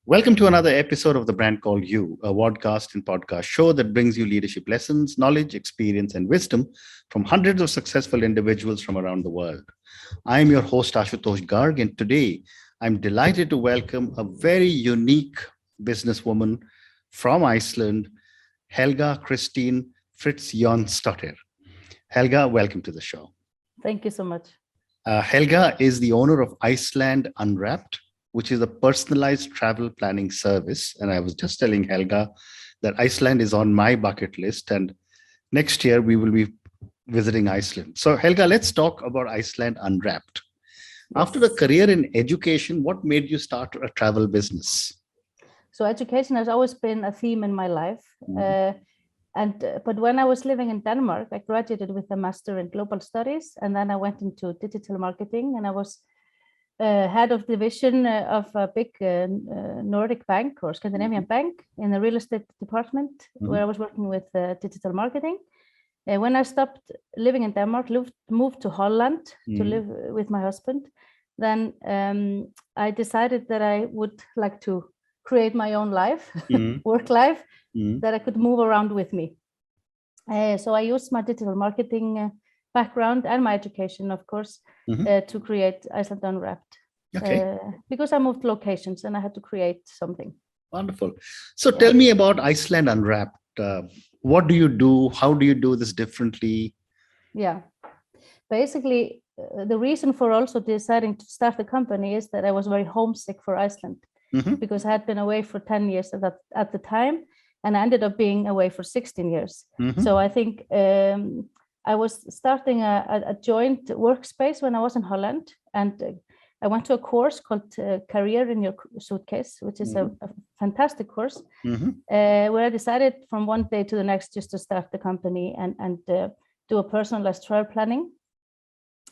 Welcome to another episode of The Brand Called You, a podcast and podcast show that brings you leadership lessons, knowledge, experience, and wisdom from hundreds of successful individuals from around the world. I am your host, Ashutosh Garg, and today I'm delighted to welcome a very unique businesswoman from Iceland, Helga Kristin Fridjonsdottir. Helga, welcome to the show. Thank you so much. Helga is the owner of Iceland Unwrapped, which is a personalized travel planning service. And I was just telling Helga that Iceland is on my bucket list. And next year we will be visiting Iceland. So Helga, let's talk about Iceland Unwrapped. Yes. After a career in education, what made you start a travel business? So education has always been a theme in my life. But when I was living in Denmark, I graduated with a master in global studies. And then I went into digital marketing, and I was head of division of a big Nordic bank or Scandinavian bank in the real estate department, where I was working with digital marketing. When I stopped living in Denmark, moved to Holland to live with my husband, then I decided that I would like to create my own life, work life, that I could move around with me. So I used my digital marketing background and my education, of course, to create Iceland Unwrapped. Okay. Because I moved locations and I had to create something. Wonderful. So tell me about Iceland Unwrapped. What do you do? How do you do this differently? Yeah. Basically, the reason for also deciding to start the company is that I was very homesick for Iceland, because I had been away for 10 years at the time, and I ended up being away for 16 years. So I think I was starting a joint workspace when I was in Holland, and I went to a course called Career in Your Suitcase, which is a fantastic course, where I decided from one day to the next just to start the company and do a personalized travel planning.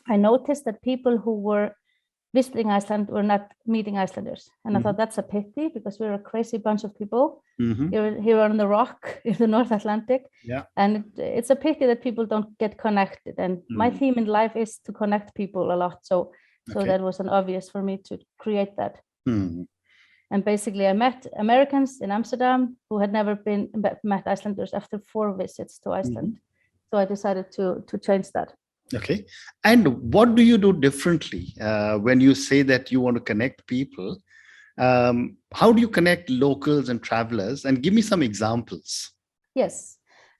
I noticed that people who were visiting Iceland were not meeting Icelanders. And I thought that's a pity, because we're a crazy bunch of people here on the rock in the North Atlantic. Yeah. And it's a pity that people don't get connected. And my theme in life is to connect people a lot. So that was an obvious for me to create that. And basically I met Americans in Amsterdam who had never met Icelanders after 4 visits to Iceland. So I decided to change that. Okay. And what do you do differently when you say that you want to connect people? How do you connect locals and travelers? And give me some examples. Yes.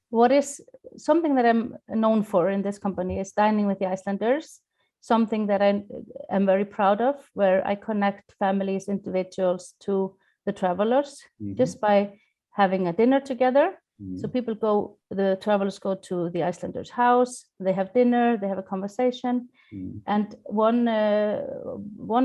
What is something that I'm known for in this company is dining with the Icelanders, something that I am very proud of, where I connect families, individuals to the travelers just by having a dinner together. So the travelers go to the Icelanders' house, they have dinner, they have a conversation. And two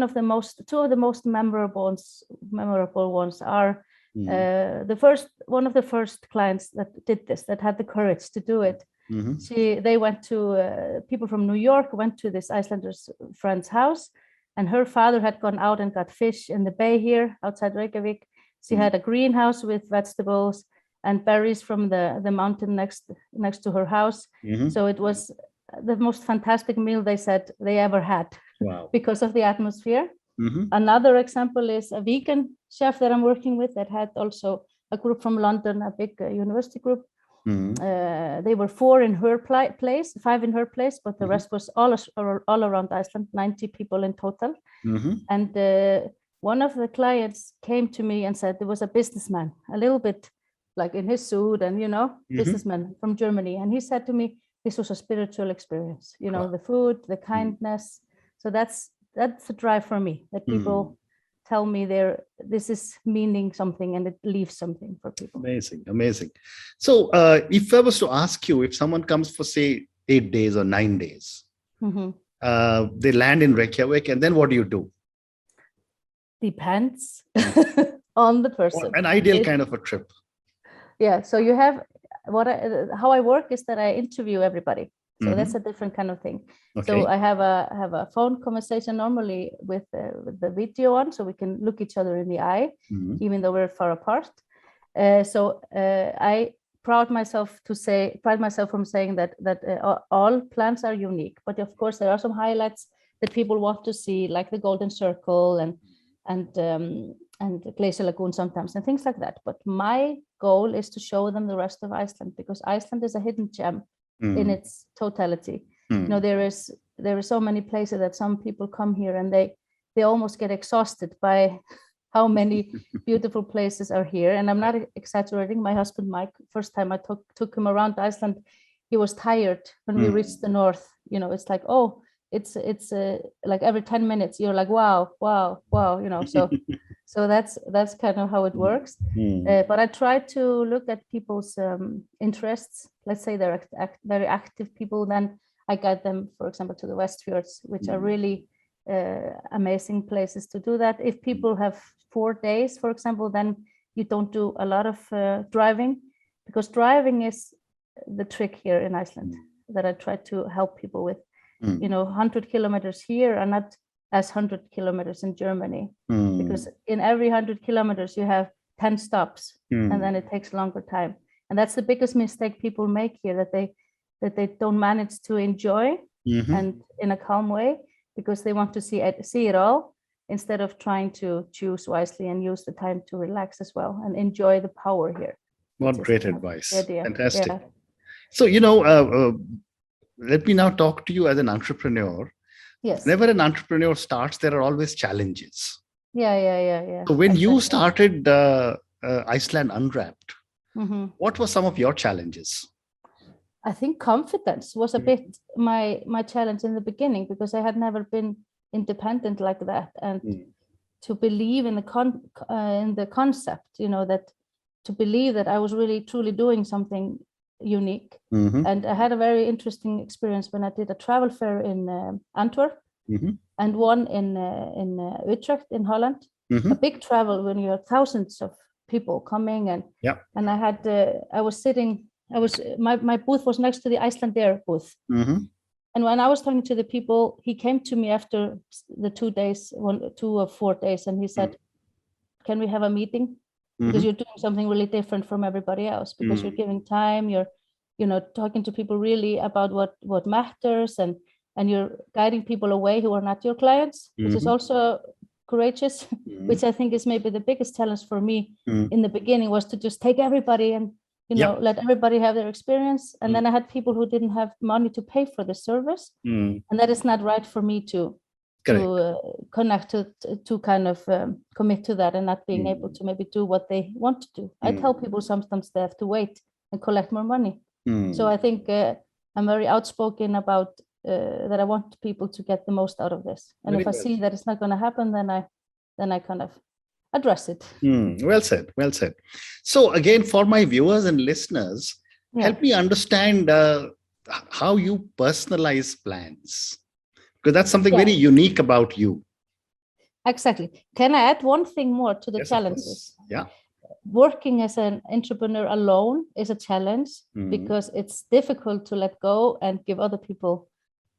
of the most memorable ones are one of the first clients that did this, that had the courage to do it. They went to, people from New York went to this Icelander's friend's house, and her father had gone out and got fish in the bay here outside Reykjavik. She had a greenhouse with vegetables and berries from the mountain next to her house. So it was the most fantastic meal they said they ever had. Wow. Because of the atmosphere. Another example is a vegan chef that I'm working with that had also a group from London, a big university group. They were 4 in her place, 5 in her place, but the rest was all around Iceland, 90 people in total. And one of the clients came to me and said there was a businessman, a little bit like in his suit and, businessman from Germany. And he said to me, this was a spiritual experience, the food, the kindness. So that's a drive for me, that people tell me this is meaning something and it leaves something for people. Amazing. So if I was to ask you, if someone comes for, say, 8 days or 9 days, they land in Reykjavik, and then what do you do? Depends on the person. An ideal kind of a trip. Yeah, so you have how I work is that I interview everybody. So that's a different kind of thing. Okay. So I have a phone conversation normally with the video on, so we can look each other in the eye, even though we're far apart. So I pride myself from saying that all plans are unique, but of course there are some highlights that people want to see, like the Golden Circle and and glacier lagoon sometimes and things like that. But my goal is to show them the rest of Iceland, because Iceland is a hidden gem in its totality. You know, there is so many places that some people come here and they almost get exhausted by how many beautiful places are here. And I'm not exaggerating. My husband Mike, first time I took him around Iceland, he was tired when we reached the north. You know, it's like, oh, it's like every 10 minutes you're like, wow, you know. So that's kind of how it works. But I try to look at people's interests. Let's say they're very active people, then I guide them, for example, to the Westfjords, which are really amazing places to do that. If people have 4 days, for example, then you don't do a lot of driving, because driving is the trick here in Iceland that I try to help people with. You know, 100 kilometers here are not as 100 kilometers in Germany, because in every 100 kilometers you have 10 stops, and then it takes longer time. And that's the biggest mistake people make here, that they don't manage to enjoy and in a calm way, because they want to see it all instead of trying to choose wisely and use the time to relax as well and enjoy the power here. What great advice. Fantastic. Yeah. So, you know, let me now talk to you as an entrepreneur. Yes. Whenever an entrepreneur starts, there are always challenges. Yeah. So when you started Iceland Unwrapped, what were some of your challenges? I think confidence was a bit my challenge in the beginning, because I had never been independent like that, and to believe in the concept, you know, that to believe that I was really truly doing something unique. And I had a very interesting experience when I did a travel fair in Antwerp and one in Utrecht in Holland. A big travel when you have thousands of people coming, and I had my booth was next to the Icelandair booth. And when I was talking to the people, he came to me after the 2 days, 2 or 4 days, and he said, "Can we have a meeting? Because you're doing something really different from everybody else, because you're giving time, you're, you know, talking to people really about what matters, and you're guiding people away who are not your clients," which is also courageous, which I think is maybe the biggest challenge for me in the beginning, was to just take everybody and, you know, let everybody have their experience. And then I had people who didn't have money to pay for the service, and that is not right for me to connect to kind of commit to that, and not being able to maybe do what they want to do. I tell people sometimes they have to wait and collect more money. So I think I'm very outspoken about that I want people to get the most out of this. And if I see that it's not going to happen, then I kind of address it. Well said. So again, for my viewers and listeners, help me understand how you personalize plans, because that's something very unique about you. Exactly. Can I add one thing more to the challenges? Yeah. Working as an entrepreneur alone is a challenge, because it's difficult to let go and give other people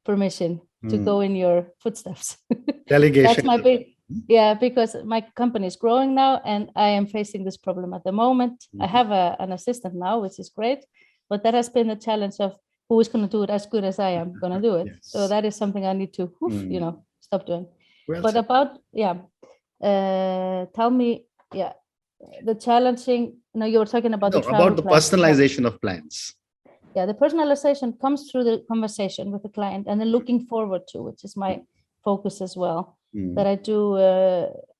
permission to go in your footsteps. Delegation. That's my big, because my company is growing now, and I am facing this problem at the moment. I have an assistant now, which is great, but that has been the challenge of who is going to do it as good as I am going to do it. So that is something I need to, you know, stop doing. But about, tell me, the challenging, you were talking about about the personalization of plans. Yeah, the personalization comes through the conversation with the client, and then looking forward to, which is my focus as well. That I do,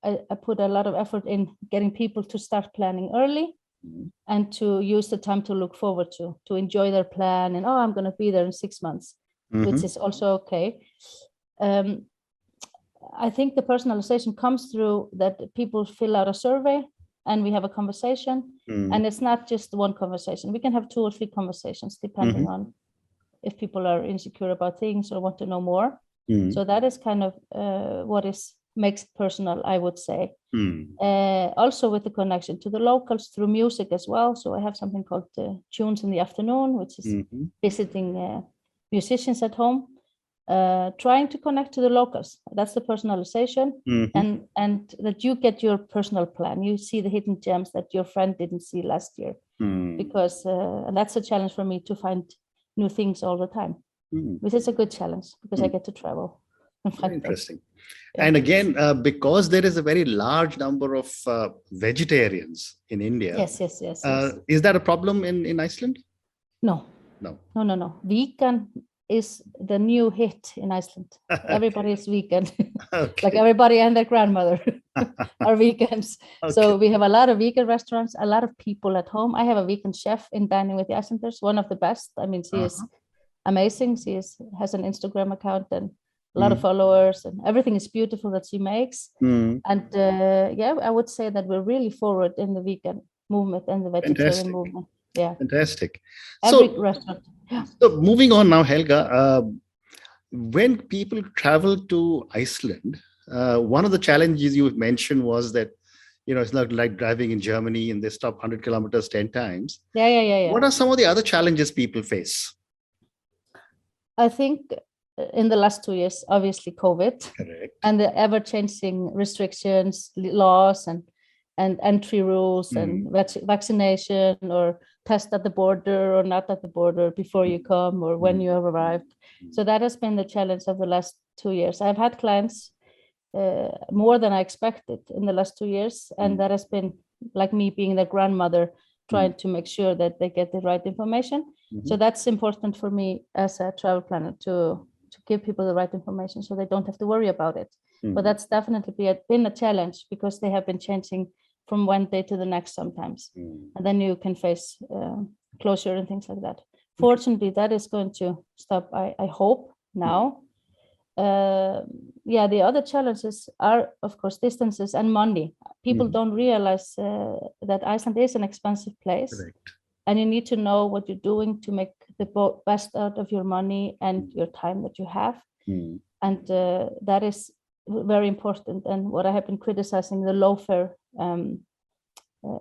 I put a lot of effort in getting people to start planning early, and to use the time to look forward to enjoy their plan, and I'm going to be there in 6 months, which is also okay. I think the personalization comes through that people fill out a survey, and we have a conversation, and it's not just one conversation. We can have 2 or 3 conversations depending on if people are insecure about things or want to know more. So that is kind of what makes it personal, I would say. Also with the connection to the locals through music as well. So I have something called Tunes in the Afternoon, which is visiting musicians at home, trying to connect to the locals. That's the personalization, and that you get your personal plan. You see the hidden gems that your friend didn't see last year, because and that's a challenge for me, to find new things all the time, which is a good challenge because I get to travel. Very interesting. Yeah. And again, because there is a very large number of vegetarians in India, Yes. is that a problem in Iceland? No. Vegan is the new hit in Iceland. Everybody is vegan. Okay. Like everybody and their grandmother are vegans. Okay. So we have a lot of vegan restaurants, a lot of people at home. I have a vegan chef in Dining with the Icelanders, one of the best. I mean, she is amazing. She has an Instagram account and a lot of followers, and everything is beautiful that she makes. And I would say that we're really forward in the vegan movement and the vegetarian movement. Yeah. Fantastic. Every restaurant. Yeah. So moving on now, Helga, when people travel to Iceland, one of the challenges you mentioned was that, it's not like driving in Germany and they stop 100 kilometers 10 times. Yeah. What are some of the other challenges people face? I think in the last 2 years, obviously COVID. Correct. And the ever-changing restrictions, laws, and entry rules, and vaccination or test at the border or not at the border before you come or when you have arrived. So that has been the challenge of the last 2 years. I've had clients more than I expected in the last 2 years, and that has been like me being their grandmother, trying to make sure that they get the right information. So that's important for me as a travel planner to give people the right information so they don't have to worry about it. But that's definitely been a challenge because they have been changing from one day to the next sometimes. And then you can face closure and things like that. Fortunately, that is going to stop, I hope, now. The other challenges are, of course, distances and money. People don't realize that Iceland is an expensive place. Correct. And you need to know what you're doing to make the best out of your money and your time that you have. And that is very important. And what I have been criticizing the low fare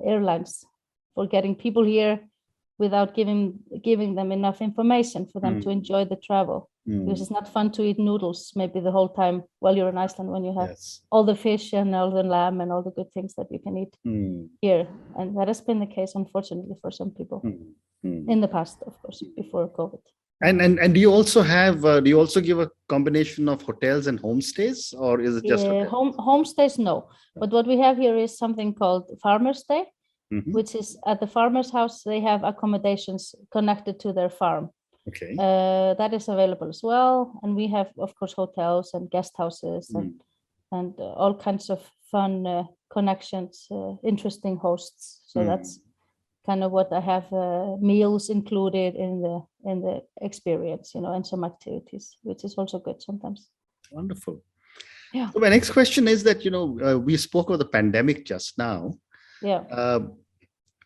airlines for getting people here without giving them enough information for them to enjoy the travel. Because it's not fun to eat noodles maybe the whole time while you're in Iceland when you have all the fish and all the lamb and all the good things that you can eat here. And that has been the case, unfortunately, for some people in the past, of course, before COVID. And do you also have, do you also give a combination of hotels and homestays, or is it just homestays? No, but what we have here is something called farmer's stay, which is at the farmer's house. They have accommodations connected to their farm. Okay. That is available as well. And we have, of course, hotels and guest houses and all kinds of fun connections, interesting hosts. So that's kind of what I have, meals included in the experience, and some activities, which is also good sometimes. Wonderful. Yeah. So my next question is that, we spoke of the pandemic just now. Yeah.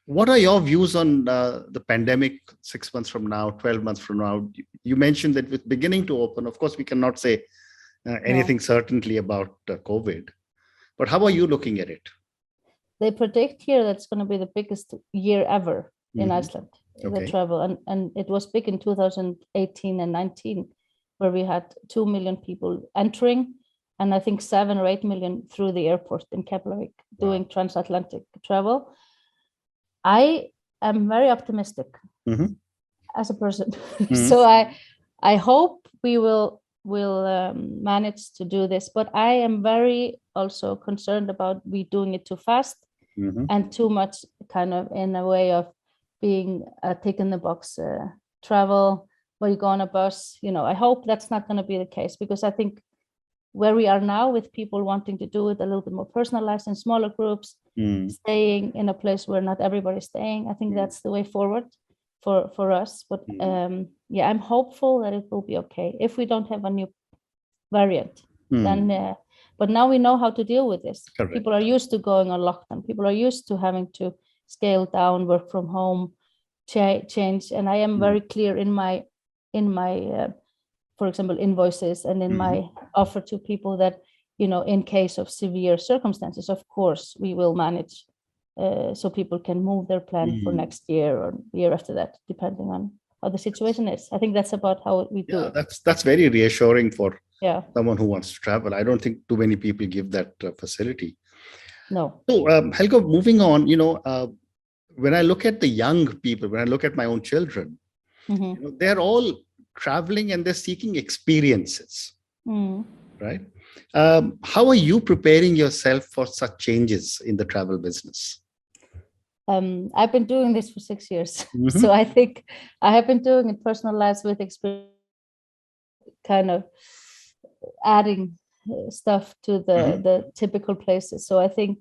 What are your views on the pandemic 6 months from now, 12 months from now? You mentioned that it's beginning to open. Of course, we cannot say anything certainly about COVID, but how are you looking at it? They predict here that it's going to be the biggest year ever in Iceland, the travel. And it was big in 2018 and 19, where we had 2 million people entering, and I think 7 or 8 million through the airport in Keflavik doing transatlantic travel. I am very optimistic as a person. So I hope we will manage to do this, but I am very also concerned about we doing it too fast and too much kind of in a way of being a tick in the box travel where you go on a bus. I hope that's not going to be the case, because I think where we are now with people wanting to do it a little bit more personalized in smaller groups, staying in a place where not everybody's staying, I think that's the way forward for us. But I'm hopeful that it will be okay if we don't have a new variant. Then, but now we know how to deal with this. Correct. People are used to going on lockdown. People are used to having to scale down, work from home, change. And I am very clear in my for example, invoices and in my offer to people that, in case of severe circumstances, of course, we will manage so people can move their plan for next year or the year after that, depending on how the situation is. I think that's about how we do it. That's very reassuring for someone who wants to travel. I don't think too many people give that facility. No. So, Helga, moving on, when I look at the young people, when I look at my own children, they're all traveling and they're seeking experiences, right. How are you preparing yourself for such changes in the travel business? I've been doing this for 6 years. Mm-hmm. So I think I have been doing it personalized with experience, kind of adding stuff to the typical places. So I think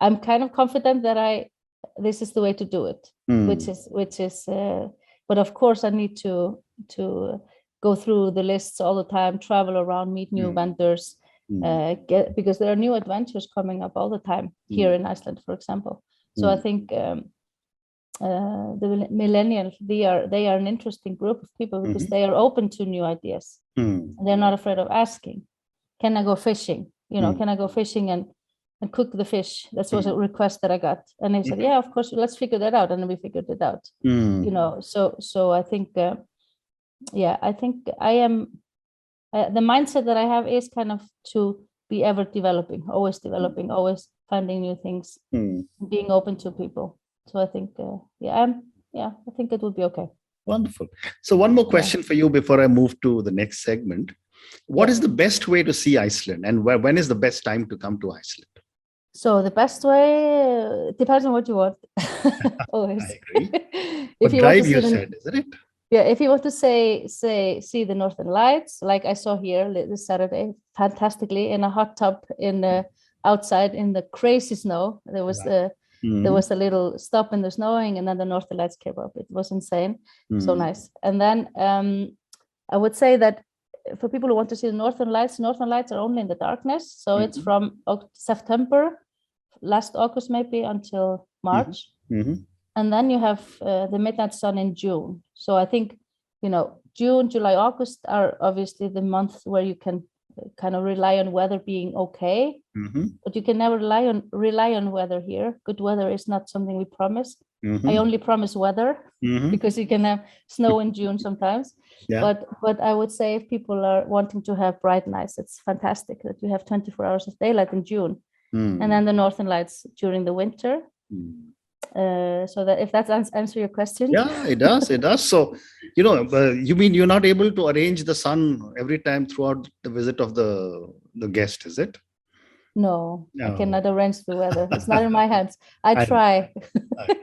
I'm kind of confident that this is the way to do it, which is but of course I need to go through the lists all the time, travel around, meet new vendors, because there are new adventures coming up all the time here in Iceland, for example. So I think the millennials, they are an interesting group of people because they are open to new ideas. They're not afraid of asking, can I go fishing? Can I go fishing and cook the fish? That was a request that I got. And they said, yeah, of course, let's figure that out. And then we figured it out. So I think, I think I am, the mindset that I have is kind of to be ever developing, always finding new things, being open to people. So I think, I think it will be okay. Wonderful. So one more question for you before I move to the next segment. What is the best way to see Iceland, and when is the best time to come to Iceland? So the best way depends on what you want. Always. I agree. If you drive, want to you said, isn't it? Yeah, if you want to see the Northern Lights, like I saw here this Saturday, fantastically in a hot tub outside in the crazy snow. There was there was a little stop in the snowing, and then the Northern Lights came up. It was insane, so nice. And then I would say that for people who want to see the Northern Lights are only in the darkness. So it's from September, last August maybe, until March. And then you have the midnight sun in June. So I think, June, July, August are obviously the months where you can kind of rely on weather being okay. But you can never rely on weather here. Good weather is not something we promise. I only promise weather because you can have snow in June sometimes. Yeah. But I would say if people are wanting to have bright nights, it's fantastic that you have 24 hours of daylight in June, and then the Northern Lights during the winter. So that if that answer your question. Yeah, it does. So, you mean you're not able to arrange the sun every time throughout the visit of the guest, is it? No, I cannot arrange the weather. It's not in my hands. I try.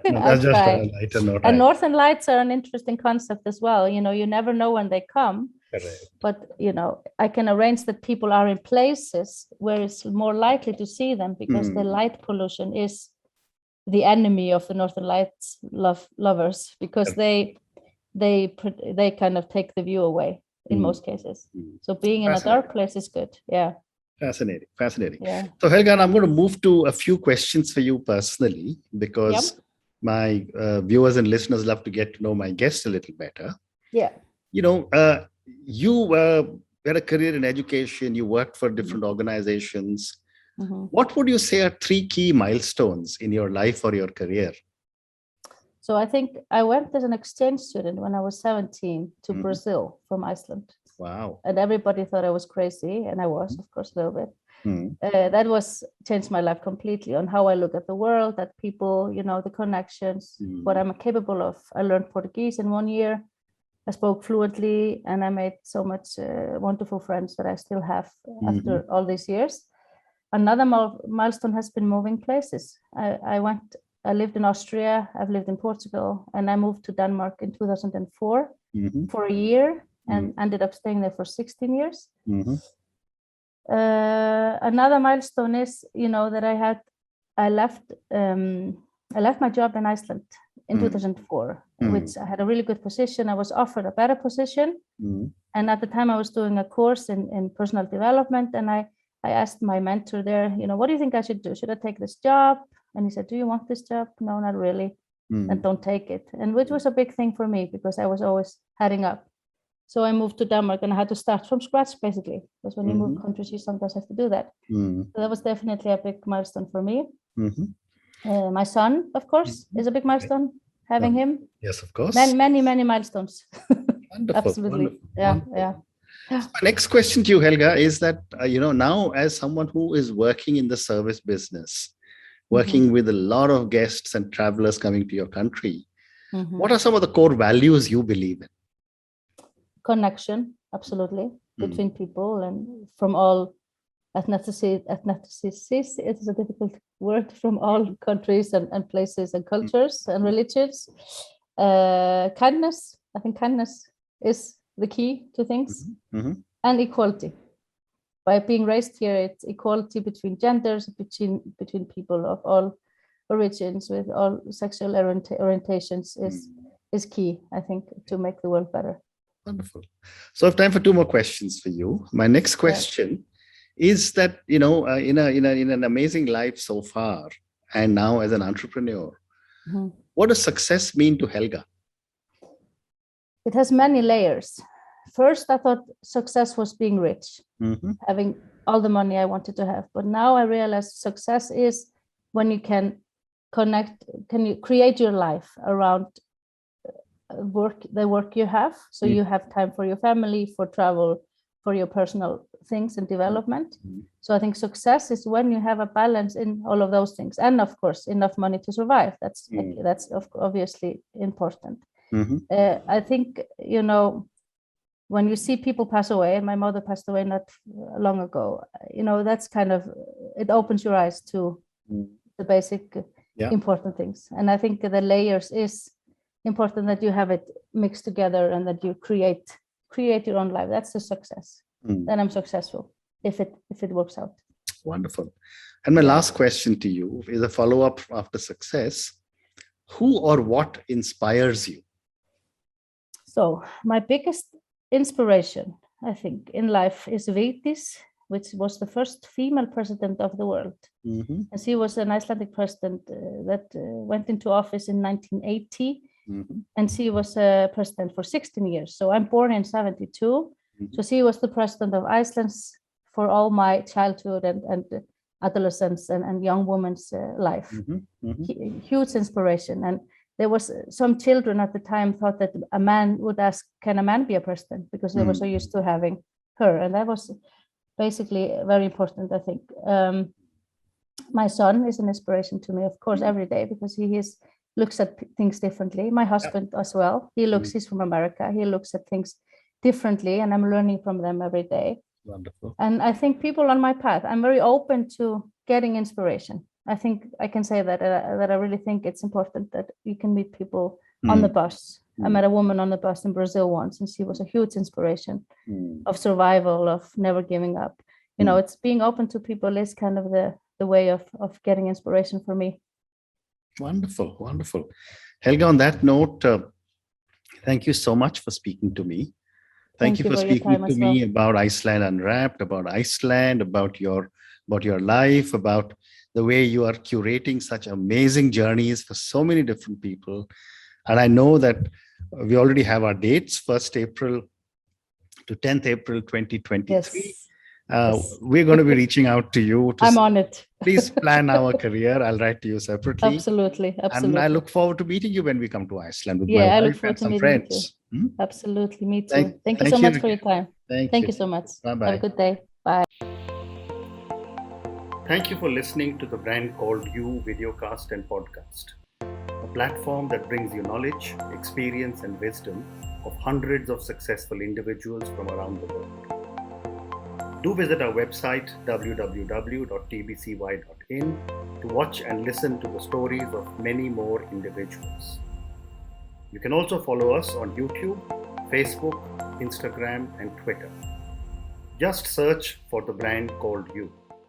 That's just a lighter note. And Northern Lights are an interesting concept as well. You never know when they come. Correct. But, I can arrange that people are in places where it's more likely to see them because the light pollution is the enemy of the Northern Lights lovers, because they kind of take the view away in most cases. So being in a dark place is good. Yeah. Fascinating. Yeah. So Helga, I'm going to move to a few questions for you personally, because my viewers and listeners love to get to know my guest a little better. Yeah. You had a career in education, you worked for different organizations. What would you say are 3 key milestones in your life or your career? So I think I went as an exchange student when I was 17 to Brazil from Iceland. Wow. And everybody thought I was crazy, and I was, of course, a little bit. That changed my life completely on how I look at the world, at people, the connections, what I'm capable of. I learned Portuguese in 1 year. I spoke fluently, and I made so much wonderful friends that I still have after all these years. Another milestone has been moving places. I lived in Austria, I've lived in Portugal, and I moved to Denmark in 2004 for a year and ended up staying there for 16 years. Another milestone is, that I left my job in Iceland in 2004, which I had a really good position. I was offered a better position. And at the time I was doing a course in personal development, and I asked my mentor there, what do you think I should do? Should I take this job? And he said, do you want this job? No, not really. And don't take it. And which was a big thing for me because I was always heading up. So I moved to Denmark and I had to start from scratch, basically. Because when you move countries, you sometimes have to do that. So that was definitely a big milestone for me. My son, of course, is a big milestone, having him. Yes, of course. Many milestones. Wonderful. Absolutely. Wonderful. Yeah, yeah. So my next question to you, Helga, is that, now as someone who is working in the service business, working with a lot of guests and travelers coming to your country, what are some of the core values you believe in? Connection, absolutely. between people and from all ethnicities. It is a difficult word, from all countries and places and cultures and religions. Kindness. I think kindness is the key to things, and equality. By being raised here, it's equality between genders, between people of all origins, with all sexual orientations is key, I think, to make the world better. Wonderful. So I have time for 2 more questions for you. My next question is that, in an amazing life so far, and now as an entrepreneur, what does success mean to Helga? It has many layers. First, I thought success was being rich, having all the money I wanted to have. But now I realize success is when you can you create your life around the work you have. So you have time for your family, for travel, for your personal things and development. So I think success is when you have a balance in all of those things. And of course, enough money to survive. That's obviously important. I think, when you see people pass away, and my mother passed away not long ago, that's kind of, it opens your eyes to the basic important things. And I think the layers is important, that you have it mixed together and that you create your own life. That's the success. Then I'm successful if it works out. Wonderful. And my last question to you is a follow-up after success. Who or what inspires you? So my biggest inspiration, I think, in life is Vigdís, which was the first female president of the world. And she was an Icelandic president that went into office in 1980. And she was president for 16 years. So I'm born in 72. So she was the president of Iceland for all my childhood and adolescence and young woman's life. Huge inspiration. And there was some children at the time thought that a man would ask, can a man be a president? Because they were so used to having her. And that was basically very important, I think. My son is an inspiration to me, of course, every day, because he looks at things differently. My husband as well. He's from America. He looks at things differently, and I'm learning from them every day. Wonderful. And I think people on my path, I'm very open to getting inspiration. I think I can say that I really think it's important that you can meet people on the bus. I met a woman on the bus in Brazil once, and she was a huge inspiration of survival, of never giving up. It's being open to people is kind of the way of getting inspiration for me. Wonderful, wonderful. Helga, on that note, thank you so much for speaking to me. Thank you for speaking to me about Iceland Unwrapped, about Iceland, about your life, about the way you are curating such amazing journeys for so many different people. And I know that we already have our dates, 1st April to 10th April 2023. Yes. We're going to be reaching out to you. I'm on it. Please plan our career. I'll write to you separately. Absolutely. And I look forward to meeting you when we come to Iceland with my wife I look forward and to some meeting friends. You too. Absolutely. Me too. Thank you so much for your time. Thank you so much. Bye-bye. Have a good day. Bye. Thank you for listening to the Brand Called You videocast and podcast, a platform that brings you knowledge, experience, and wisdom of hundreds of successful individuals from around the world. Do visit our website www.tbcy.in to watch and listen to the stories of many more individuals. You can also follow us on YouTube, Facebook, Instagram, and Twitter. Just search for the Brand Called You.